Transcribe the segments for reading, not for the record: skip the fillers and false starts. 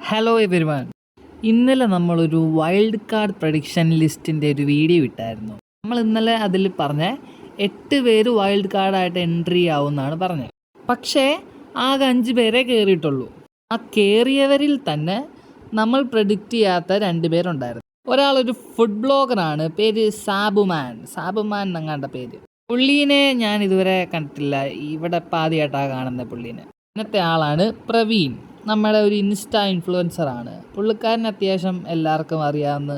Hello everyone. ഇന്നലെ നമ്മളൊരു wild card prediction ലിസ്റ്റിൻ്റെ ഒരു വീഡിയോ ഇട്ടായിരുന്നു. നമ്മൾ ഇന്നലെ അതിൽ പറഞ്ഞ 8 പേര് വൈൽഡ് കാർഡായിട്ട് എൻട്രി ആവുമെന്നാണ് പറഞ്ഞത്. പക്ഷേ ആകെ 5 പേരെ കയറിയിട്ടുള്ളൂ. ആ കയറിയവരിൽ തന്നെ നമ്മൾ പ്രഡിക്റ്റ് ചെയ്യാത്ത 2 പേരുണ്ടായിരുന്നു. ഒരാളൊരു ഫുഡ് ബ്ലോഗറാണ്, പേര് സാബുമാൻ എന്നങ്ങാണ്ട പേര്. പുള്ളീനെ ഞാൻ ഇതുവരെ കണ്ടിട്ടില്ല, ഇവിടെ ആദ്യമായിട്ടാണ് കാണുന്നത് പുള്ളീനെ. ഇന്നത്തെ ആളാണ് പ്രവീൺ, നമ്മുടെ ഒരു ഇൻസ്റ്റാ ഇൻഫ്ലുവൻസറാണ്. പുള്ളിക്കാരൻ അത്യാവശ്യം എല്ലാവർക്കും അറിയാമെന്ന്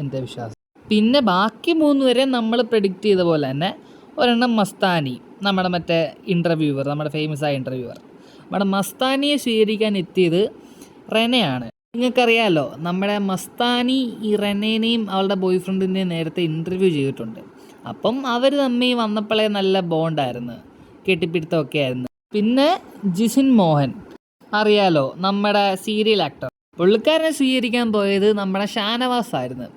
എൻ്റെ വിശ്വാസം. പിന്നെ ബാക്കി 3 പേരെ നമ്മൾ പ്രെഡിക്റ്റ് ചെയ്ത പോലെ തന്നെ ഒരെണ്ണം മസ്താനി, നമ്മുടെ മറ്റേ ഇൻ്റർവ്യൂവർ, നമ്മുടെ ഫേമസ് ആയ ഇൻ്റർവ്യൂവർ. നമ്മുടെ മസ്താനിയെ സ്വീകരിക്കാൻ എത്തിയത് റെനയാണ്. നിങ്ങൾക്കറിയാമല്ലോ, നമ്മുടെ മസ്താനി ഈ റെനേനെയും അവളുടെ ബോയ് ഫ്രണ്ടിനെയും നേരത്തെ ഇൻ്റർവ്യൂ ചെയ്തിട്ടുണ്ട്. അപ്പം അവർ തമ്മിൽ വന്നപ്പോഴേ നല്ല ബോണ്ടായിരുന്നു, കെട്ടിപ്പിടുത്തമൊക്കെ ആയിരുന്നു. പിന്നെ ജിസിൻ മോഹൻ അറിയാലോ, നമ്മുടെ സീരിയൽ ആക്ടർ. പുള്ളിക്കാരനെ സ്വീകരിക്കാൻ പോയത് നമ്മുടെ ഷാനവാസ് ആയിരുന്നു.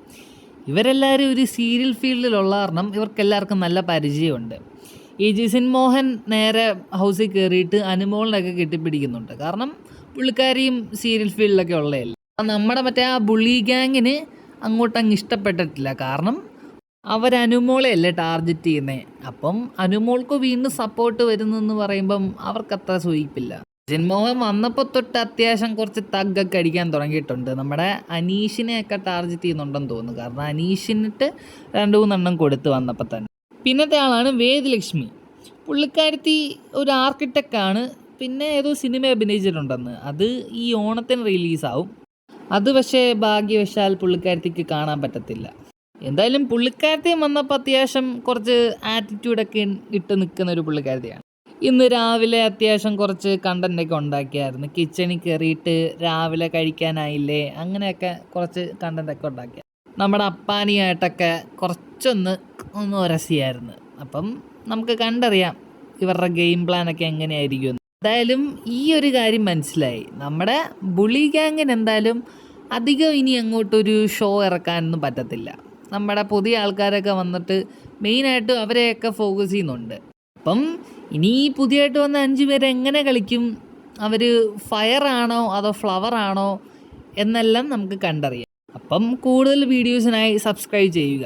ഇവരെല്ലാവരും ഒരു സീരിയൽ ഫീൽഡിലുള്ള കാരണം ഇവർക്കെല്ലാവർക്കും നല്ല പരിചയമുണ്ട്. ഈ ജിസിൻ മോഹൻ നേരെ ഹൗസിൽ കയറിയിട്ട് അനുമോളിനൊക്കെ കെട്ടിപ്പിടിക്കുന്നുണ്ട്, കാരണം പുള്ളിക്കാരിയും സീരിയൽ ഫീൽഡിലൊക്കെ ഉള്ളതല്ല. നമ്മുടെ മറ്റേ ആ ബുള്ളി ഗ്യാങ്ങിന് അങ്ങോട്ടങ്ങ് ഇഷ്ടപ്പെട്ടിട്ടില്ല, കാരണം അവരനുമോളെയല്ലേ ടാർഗറ്റ് ചെയ്യുന്നത്. അപ്പം അനുമോൾക്ക് വീണ്ടും സപ്പോർട്ട് വരുന്നെന്ന് പറയുമ്പം അവർക്കത്ര സൂയിപ്പില്ല. ജിൻമോഹൻ വന്നപ്പോൾ തൊട്ട് അത്യാവശ്യം കുറച്ച് തഗ്ഗൊക്കെ അടിക്കാൻ തുടങ്ങിയിട്ടുണ്ട്. നമ്മുടെ അനീഷിനെയൊക്കെ ടാർഗറ്റ് ചെയ്യുന്നുണ്ടെന്ന് തോന്നുന്നു, കാരണം അനീഷിനിട്ട് 2-3 കൊടുത്ത് വന്നപ്പോൾ തന്നെ. പിന്നത്തെ ആളാണ് വേദലക്ഷ്മി. പുള്ളിക്കാരത്തി ഒരു ആർക്കിടെക്റ്റാണ്, പിന്നെ ഏതോ സിനിമ അഭിനയിച്ചിട്ടുണ്ടെന്ന്. അത് ഈ ഓണത്തിന് റിലീസാവും. അത് പക്ഷേ ഭാഗ്യവശാൽ പുള്ളിക്കാരത്തിക്ക് കാണാൻ പറ്റത്തില്ല. എന്തായാലും പുള്ളിക്കാരത്തിയും വന്നപ്പോൾ അത്യാവശ്യം കുറച്ച് ആറ്റിറ്റ്യൂഡൊക്കെ ഇട്ട് നിൽക്കുന്ന ഒരു പുള്ളിക്കാരത്തിയാണ്. ഇന്ന് രാവിലെ അത്യാവശ്യം കുറച്ച് കണ്ടൻറ്റൊക്കെ ഉണ്ടാക്കിയായിരുന്നു. കിച്ചണിൽ കയറിയിട്ട് രാവിലെ കഴിക്കാനായില്ലേ, അങ്ങനെയൊക്കെ കുറച്ച് കണ്ടൻറ്റൊക്കെ ഉണ്ടാക്കിയ. നമ്മുടെ അപ്പാനിയായിട്ടൊക്കെ കുറച്ചൊന്ന് ഉരസിയായിരുന്നു. അപ്പം നമുക്ക് കണ്ടറിയാം ഇവരുടെ ഗെയിം പ്ലാനൊക്കെ എങ്ങനെയായിരിക്കും. എന്തായാലും ഈ ഒരു കാര്യം മനസ്സിലായി, നമ്മുടെ ബുള്ളി ഗ്യാങ്ങിന് എന്തായാലും അധികം ഇനി അങ്ങോട്ടൊരു ഷോ ഇറക്കാനൊന്നും പറ്റത്തില്ല. നമ്മുടെ പുതിയ ആൾക്കാരൊക്കെ വന്നിട്ട് മെയിനായിട്ട് അവരെയൊക്കെ ഫോക്കസ് ചെയ്യുന്നുണ്ട്. അപ്പം ഇനി പുതിയതായിട്ട് വന്ന 5 പേര് എങ്ങനെ കളിക്കും, അവർ ഫയറാണോ അതോ ഫ്ലവറാണോ എന്നെല്ലാം നമുക്ക് കണ്ടറിയാം. അപ്പം കൂടുതൽ വീഡിയോസിനായി സബ്സ്ക്രൈബ് ചെയ്യുക.